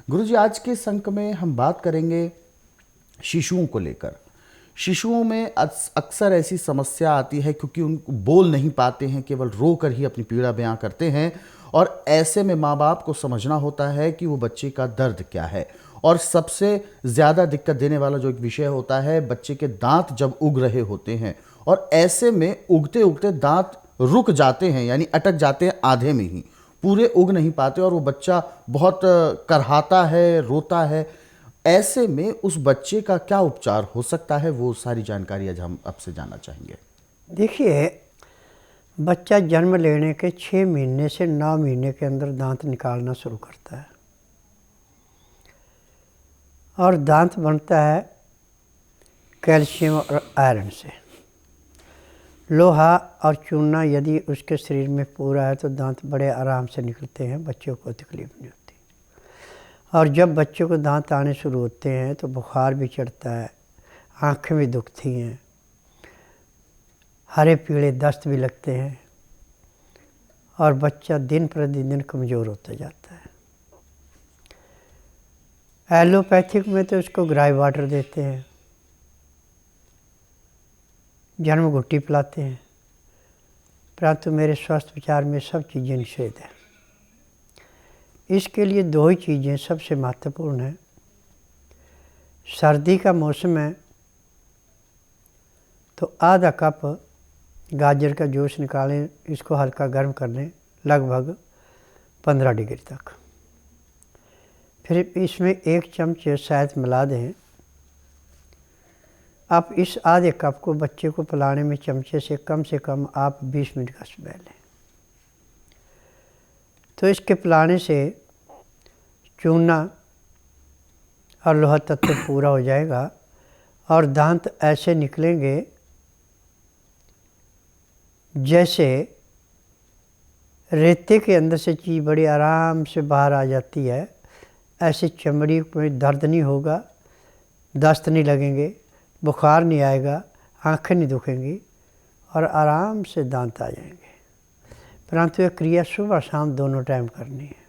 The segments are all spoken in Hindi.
गुरुजी, आज के इस अंक में हम बात करेंगे शिशुओं को लेकर। शिशुओं में अक्सर ऐसी समस्या आती है क्योंकि उनको बोल नहीं पाते हैं, केवल रो कर ही अपनी पीड़ा बयां करते हैं। और ऐसे में माँ बाप को समझना होता है कि वो बच्चे का दर्द क्या है। और सबसे ज़्यादा दिक्कत देने वाला जो एक विषय होता है, बच्चे के दांत जब उग रहे होते हैं और ऐसे में उगते उगते दांत रुक जाते हैं, यानी अटक जाते हैं आधे में ही, पूरे उग नहीं पाते और वो बच्चा बहुत करहाता है, रोता है। ऐसे में उस बच्चे का क्या उपचार हो सकता है, वो सारी जानकारी आज हम आपसे जानना चाहेंगे। देखिए, बच्चा जन्म लेने के 6 महीने से 9 महीने के अंदर दांत निकालना शुरू करता है और दांत बनता है कैल्शियम और आयरन से। लोहा और चूना यदि उसके शरीर में पूरा है तो दांत बड़े आराम से निकलते हैं, बच्चों को तकलीफ नहीं होती। और जब बच्चों को दांत आने शुरू होते हैं तो बुखार भी चढ़ता है, आँखें भी दुखती हैं, हरे पीले दस्त भी लगते हैं और बच्चा दिन प्रतिदिन कमज़ोर होता जाता है। एलोपैथिक में तो इसको ग्राई वाटर देते हैं, जन्म घुट्टी पिलाते हैं, परंतु मेरे स्वास्थ्य विचार में सब चीज़ें निषेध है। इसके लिए 2 ही चीज़ें सबसे महत्वपूर्ण हैं। सर्दी का मौसम है तो आधा कप गाजर का जूस निकालें, इसको हल्का गर्म कर लें लगभग 15 डिग्री तक। फिर इसमें 1 चम्मच शहद मिला दें। आप इस आधे कप को बच्चे को पिलाने में चमचे से कम आप 20 मिनट का समय लें। तो इसके पिलाने से चूना और लोहा तत्व पूरा हो जाएगा और दांत ऐसे निकलेंगे जैसे रेते के अंदर से चीज़ बड़ी आराम से बाहर आ जाती है। ऐसे चमड़ी में दर्द नहीं होगा, दस्त नहीं लगेंगे, बुखार नहीं आएगा, आँखें नहीं दुखेंगी और आराम से दांत आ जाएंगे। परंतु यह क्रिया सुबह शाम दोनों टाइम करनी है।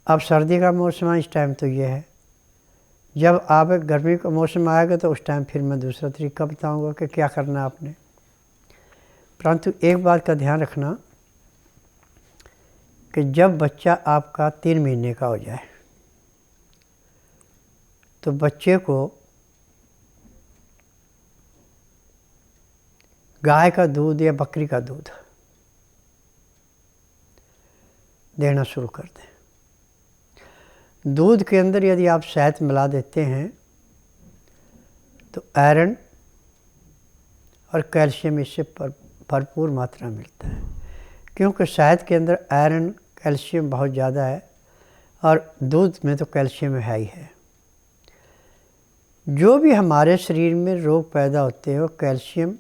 अब सर्दी का मौसम है, इस टाइम तो ये है। जब आप गर्मी का मौसम आएगा तो उस टाइम फिर मैं दूसरा तरीका बताऊंगा कि क्या करना है आपने। परंतु एक बात का ध्यान रखना कि जब बच्चा आपका 3 महीने का हो जाए तो बच्चे को गाय का दूध या बकरी का दूध देना शुरू कर दें। दूध के अंदर यदि आप शहद मिला देते हैं तो आयरन और कैल्शियम इससे भरपूर मात्रा मिलता है, क्योंकि शहद के अंदर आयरन कैल्शियम बहुत ज़्यादा है और दूध में तो कैल्शियम है ही है। जो भी हमारे शरीर में रोग पैदा होते हैं वो calcium,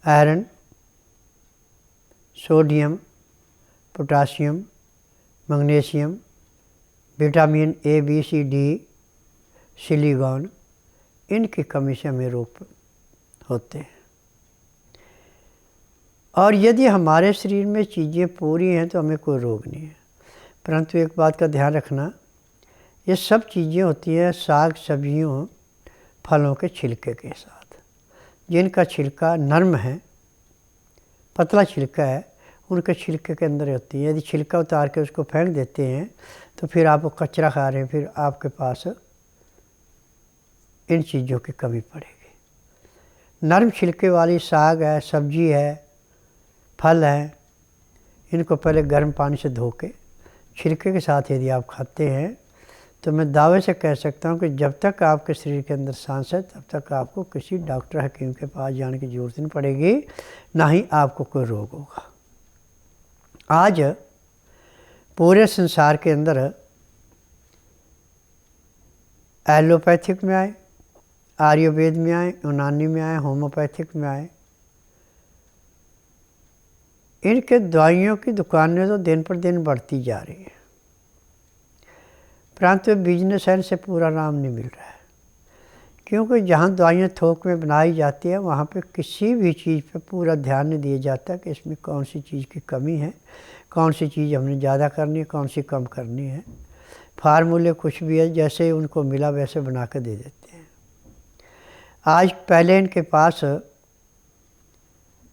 iron, sodium, potassium, magnesium, vitamin A B C D, silicon, इनकी कमी से हमें रोग होते हैं। और यदि हमारे शरीर में चीज़ें पूरी हैं तो हमें कोई रोग नहीं है। परंतु एक बात का ध्यान रखना, ये सब चीज़ें होती हैं साग सब्जियों फलों के छिलके के साथ। जिनका छिलका नरम है, पतला छिलका है, उनके छिलके के अंदर होती है। यदि छिलका उतार के उसको फेंक देते हैं तो फिर आप कचरा खा रहे हैं, फिर आपके पास इन चीज़ों की कमी पड़ेगी। नरम छिलके वाली साग है, सब्जी है, फल है, इनको पहले गर्म पानी से धो के छिलके के साथ यदि आप खाते हैं तो मैं दावे से कह सकता हूँ कि जब तक आपके शरीर के अंदर सांस है तब तक आपको किसी डॉक्टर हकीम के पास जाने की ज़रूरत नहीं पड़ेगी, ना ही आपको कोई रोग होगा। आज पूरे संसार के अंदर एलोपैथिक में आए, आयुर्वेद में आए, यूनानी में आए, होम्योपैथिक में आए, इनके दवाइयों की दुकानें तो दिन पर दिन बढ़ती जा रही हैं, परंतु बिजनेस है से पूरा आराम नहीं मिल रहा है। क्योंकि जहाँ दवाइयाँ थोक में बनाई जाती है वहाँ पे किसी भी चीज़ पे पूरा ध्यान नहीं दिया जाता कि इसमें कौन सी चीज़ की कमी है, कौन सी चीज़ हमने ज़्यादा करनी है, कौन सी कम करनी है। फार्मूले कुछ भी है, जैसे उनको मिला वैसे बना के दे देते हैं। आज पहले इनके पास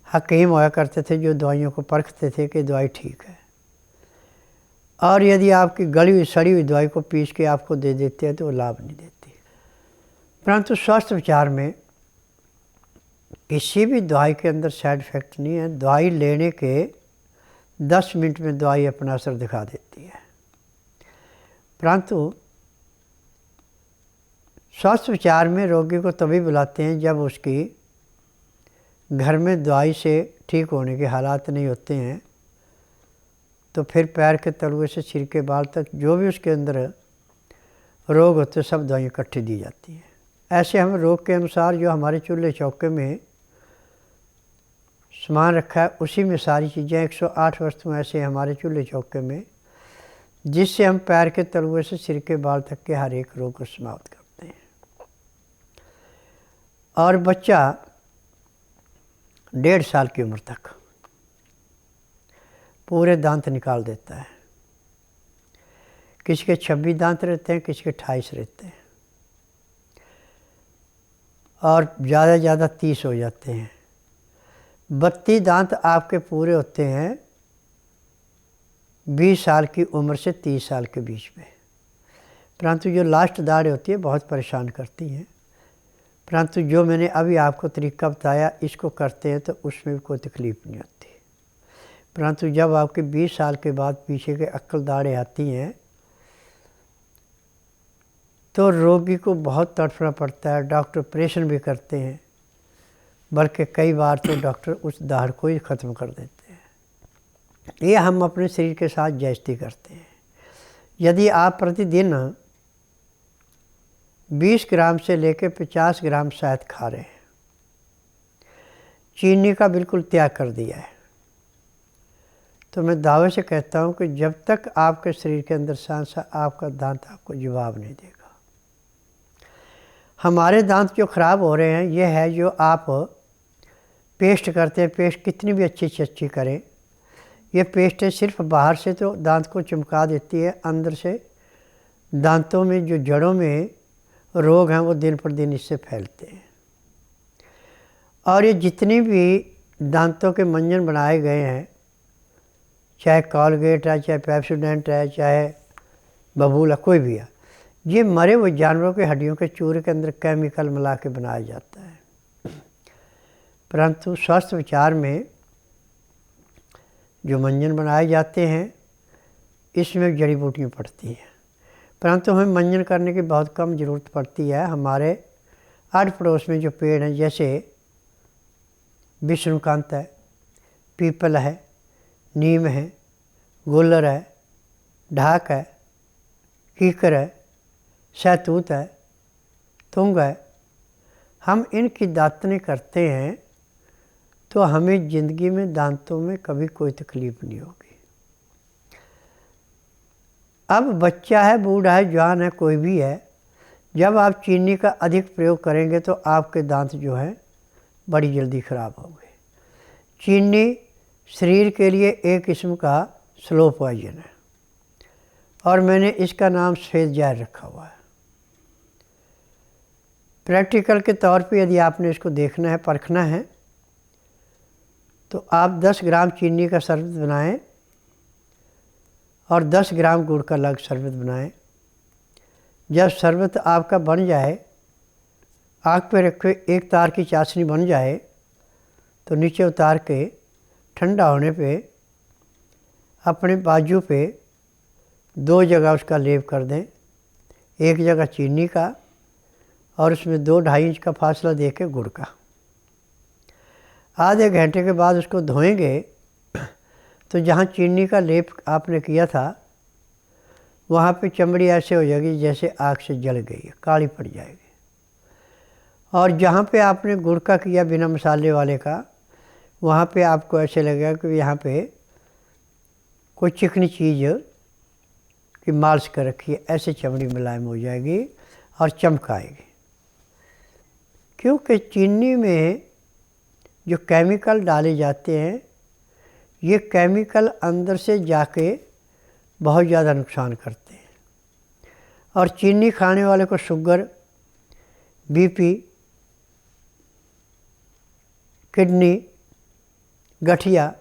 हकीम हुआ करते थे जो दवाइयों को परखते थे कि दवाई ठीक है, और यदि आपकी गली हुई सड़ी हुई दवाई को पीस के आपको दे देते हैं तो वो लाभ नहीं देती। परंतु स्वास्थ्य विचार में किसी भी दवाई के अंदर साइड इफ़ेक्ट नहीं है। दवाई लेने के 10 मिनट में दवाई अपना असर दिखा देती है। परंतु स्वास्थ्य विचार में रोगी को तभी बुलाते हैं जब उसकी घर में दवाई से ठीक होने के हालात नहीं होते हैं, तो फिर पैर के तलुए से सिर के बाल तक जो भी उसके अंदर रोग होते सब दवाइयाँ इकट्ठी दी जाती हैं। ऐसे हम रोग के अनुसार जो हमारे चूल्हे चौके में सामान रखा है उसी में सारी चीज़ें 108 वस्तुएं ऐसे हमारे चूल्हे चौके में, जिससे हम पैर के तलुए से सिर के बाल तक के हर एक रोग को समाप्त करते हैं। और बच्चा 1.5 साल की उम्र तक पूरे दांत निकाल देता है। किसी के 26 दांत रहते हैं, किसी के 28 रहते हैं, और ज़्यादा ज़्यादा 30 हो जाते हैं। 32 दांत आपके पूरे होते हैं 20 साल की उम्र से 30 साल के बीच में। परंतु जो लास्ट दाढ़ें होती है बहुत परेशान करती हैं। परंतु जो मैंने अभी आपको तरीका बताया इसको करते हैं तो उसमें भी कोई तकलीफ़ नहीं होती। परंतु जब आपके 20 साल के बाद पीछे के अक्ल दाढ़ें आती हैं तो रोगी को बहुत तड़फना पड़ता है। डॉक्टर ऑपरेशन भी करते हैं, बल्कि कई बार तो डॉक्टर उस दाढ़ को ही ख़त्म कर देते हैं। ये हम अपने शरीर के साथ ज्यादती करते हैं। यदि आप प्रतिदिन 20 ग्राम से लेकर 50 ग्राम शहद खा रहे हैं, चीनी का बिल्कुल त्याग कर दिया है, तो मैं दावे से कहता हूँ कि जब तक आपके शरीर के अंदर सांस है आपका दांत आपको जवाब नहीं देगा। हमारे दांत जो ख़राब हो रहे हैं ये है जो आप पेस्ट करते हैं। पेस्ट कितनी भी अच्छी से अच्छी करें, ये पेस्ट सिर्फ बाहर से तो दांत को चमका देती है, अंदर से दांतों में जो जड़ों में रोग हैं वो दिन पर दिन इससे फैलते हैं। और ये जितनी भी दांतों के मंजन बनाए गए हैं, चाहे कॉलगेट है, चाहे पेप्सोडेंट है, चाहे बबूल है, कोई भी है, ये मरे हुए जानवरों के हड्डियों के चूरे के अंदर केमिकल मिला के बनाया जाता है। परंतु स्वास्थ्य विचार में जो मंजन बनाए जाते हैं इसमें जड़ी बूटियाँ पड़ती हैं। परंतु हमें मंजन करने की बहुत कम ज़रूरत पड़ती है। हमारे आस पड़ोस में जो पेड़ हैं जैसे विष्णुकांत है, पीपल है, नीम है, गुलर है, ढाक है, कीकर है, शहतूत है, तुंग है, हम इनकी दातने करते हैं तो हमें ज़िंदगी में दांतों में कभी कोई तकलीफ़ नहीं होगी। अब बच्चा है, बूढ़ा है, जवान है, कोई भी है, जब आप चीनी का अधिक प्रयोग करेंगे तो आपके दांत जो हैं बड़ी जल्दी ख़राब होंगे। चीनी शरीर के लिए एक किस्म का स्लो पॉइजन है और मैंने इसका नाम सफ़ेद जहर रखा हुआ है। प्रैक्टिकल के तौर पे यदि आपने इसको देखना है, परखना है, तो आप 10 ग्राम चीनी का शरबत बनाएं और 10 ग्राम गुड़ का अलग शरबत बनाएं। जब शरबत आपका बन जाए, आग पे रखे, एक तार की चाशनी बन जाए तो नीचे उतार के ठंडा होने पे अपने बाजू पे 2 जगह उसका लेप कर दें, एक जगह चीनी का और उसमें 2-2.5 इंच का फासला दे के गुड़ का। आधे घंटे के बाद उसको धोएंगे तो जहाँ चीनी का लेप आपने किया था वहाँ पे चमड़ी ऐसे हो जाएगी जैसे आग से जल गई है, काली पड़ जाएगी। और जहाँ पे आपने गुड़ का किया बिना मसाले वाले का, वहाँ पे आपको ऐसे लगेगा कि यहाँ पे कोई चिकनी चीज़ की मालिश कर रखी है, ऐसे चमड़ी मुलायम हो जाएगी और चमक आएगी। क्योंकि चीनी में जो केमिकल डाले जाते हैं, ये केमिकल अंदर से जाके बहुत ज़्यादा नुकसान करते हैं। और चीनी खाने वाले को शुगर, बीपी, किडनी, गठिया,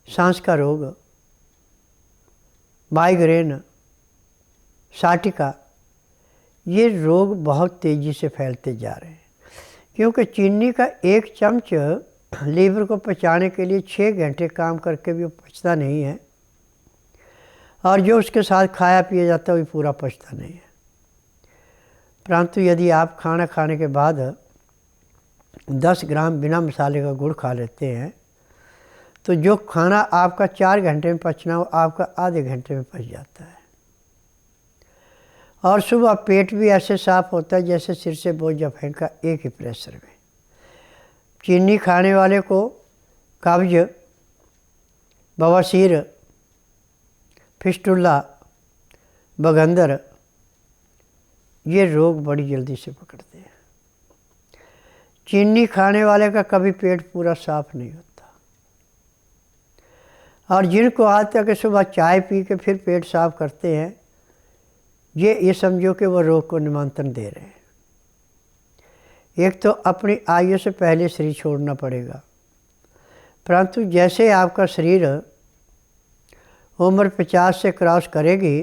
सांस का रोग, माइग्रेन, साटिका, ये रोग बहुत तेज़ी से फैलते जा रहे हैं। क्योंकि चीनी का एक चम्मच लीवर को पचाने के लिए 6 घंटे काम करके भी वो पचता नहीं है, और जो उसके साथ खाया पिया जाता है वो पूरा पचता नहीं है। परंतु यदि आप खाना खाने के बाद 10 ग्राम बिना मसाले का गुड़ खा लेते हैं, तो जो खाना आपका 4 घंटे में पचना हो आपका आधे घंटे में पच जाता है। और सुबह पेट भी ऐसे साफ होता है जैसे सिर से बोझ फेंका एक ही प्रेशर में। चीनी खाने वाले को कब्ज, बवासीर, फिस्टुला, बगंदर, ये रोग बड़ी जल्दी से पकड़ते हैं। चीनी खाने वाले का कभी पेट पूरा साफ नहीं होता। और जिनको आदत है कि सुबह चाय पी के फिर पेट साफ करते हैं, ये समझो कि वो रोग को निमंत्रण दे रहे हैं। एक तो अपनी आयु से पहले शरीर छोड़ना पड़ेगा, परंतु जैसे आपका शरीर उम्र 50 से क्रॉस करेगी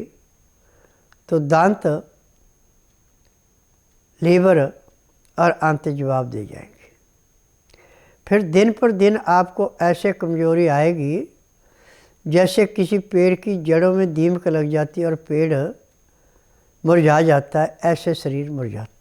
तो दांत, लीवर और आंतें जवाब दे जाएंगे। फिर दिन पर दिन आपको ऐसे कमजोरी आएगी जैसे किसी पेड़ की जड़ों में दीमक लग जाती है और पेड़ मुरझा जाता है, ऐसे शरीर मुरझाता है।